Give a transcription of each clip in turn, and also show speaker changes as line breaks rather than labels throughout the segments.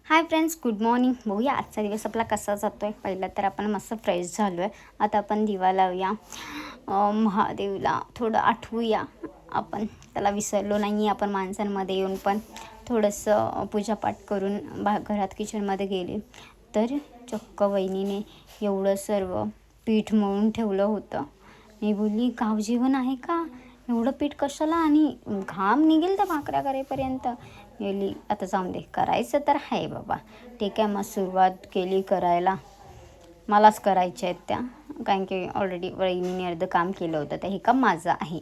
Hi friends, good morning. बघूया आजचा दिवस आपला कसा जातो आहे. पहिला तर आपण मस्त फ्रेश झालो आहे. आता आपण दिवा लावूया, महादेवला थोडं आठवूया. आपण त्याला विसरलो नाही. आपण माणसांमध्ये येऊन पण थोडंसं पूजापाठ करून घरात किचनमध्ये गेले तर चक्क वहिनीने एवढं सर्व पीठ मळून ठेवलं होतं. मी बोलली, गावजेवण आहे का, एवढं पीठ कशाला, आणि घाम निघेल त्या भाकऱ्या करेपर्यंत. गेली आता जाऊन दे, करायचं तर आहे बाबा, ठीक आहे. मग सुरुवात केली करायला. मलाच करायच्या आहेत त्या, कारण की ऑलरेडी वहिनीने अर्धं काम केलं होतं. तर हे काम माझं आहे.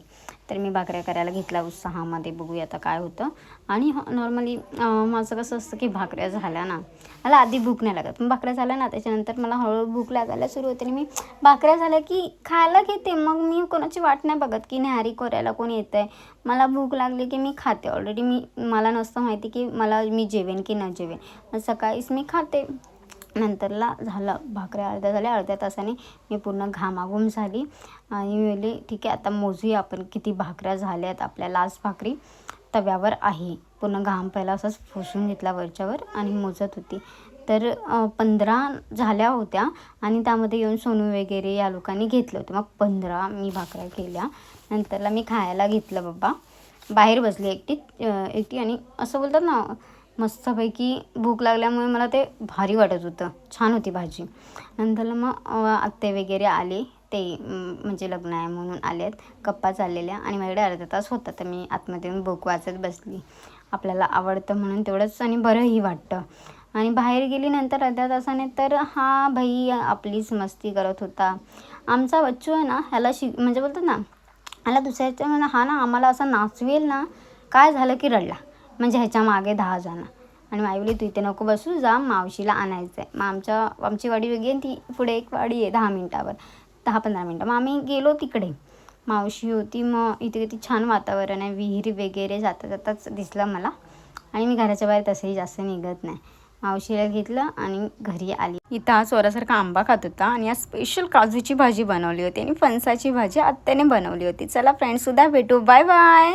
तर मी भाकऱ्या करायला घेतला उत्साहामध्ये. बघूया आता काय होतं. आणि नॉर्मली माझं कसं असतं की भाकऱ्या झाल्या ना, मला आधी भूक नाही लागत, पण भाकऱ्या झाल्या ना त्याच्यानंतर मला हळूहळू भूक लागायला सुरू होते. आणि मी भाकऱ्या झाल्या की खायला घेते. मग मी कोणाची वाट नाही बघत की न्याहारी करायला कोण येतं आहे. मला भूक लागली की मी खाते. ऑलरेडी मला नसतं माहिती की मी जेवेन की न जेवेन. मग सकाळीच मी खाते. नंतरला झालं, भाकऱ्या अर्ध्या झाल्या. अर्ध्या तासाने मी पूर्ण घामाघूम झाली आणि मी बोलली ठीक आहे, आता मोजूया आपण किती भाकऱ्या झाल्यात. आपल्या लास्ट भाकरी तव्यावर आहे. पूर्ण घाम पहिला असंच पुसून घेतला वरच्यावर आणि मोजत होती. तर 15 झाल्या होत्या. आणि त्यामध्ये येऊन सोनू वगैरे या लोकांनी घेतलं होतं. मग 15 मी भाकऱ्या केल्या. नंतरला मी खायला घेतलं बाबा. बाहेर बसली एकटी आणि असं बोलतात ना, मस्तपैकी भूक लागल्यामुळे मला ते भारी वाटत होतं. छान होती भाजी. नंतरला मग आत्ते वगैरे आले. ते म्हणजे लग्न आहे म्हणून आले आहेत. गप्पा चाललेल्या आणि माझ्याकडे अर्धा तास होता. तर मी आतमध्ये येऊन बुक वाचत बसली. आपल्याला आवडतं म्हणून तेवढंच, आणि बरंही वाटतं. आणि बाहेर गेली नंतर अर्ध्या तासाने तर हा भाई आपलीच मस्ती करत होता. आमचा बच्चू आहे ना, ह्याला म्हणजे बोलतात ना, ह्याला दुसऱ्याच्या म्हणा, हा ना आम्हाला असं नाचवेल ना, काय झालं की रडला. म्हणजे ह्याच्या मागे 10 जण. आणि माई बोलली, तू इथे नको बसू, जा मावशीला आणायचं आहे. मग आमची वाडी वेगळी आहे, ती पुढे एक वाडी आहे 10 मिनटावर, 10-15 मिनटं. मग आम्ही गेलो तिकडे. मावशी होती. मग इथे किती छान वातावरण आहे. विहीर वगैरे जाता जाताच दिसलं मला. आणि मी घराच्या बाहेर तसंही जास्त निघत नाही. मावशीला घेतलं आणि घरी आली. इथं हा चोरासारखा आंबा खात होता. आणि आज स्पेशल काजूची भाजी बनवली होती आणि फणसाची भाजी आत्याने बनवली होती. चला फ्रेंड्स, सुद्धा भेटू. Bye bye.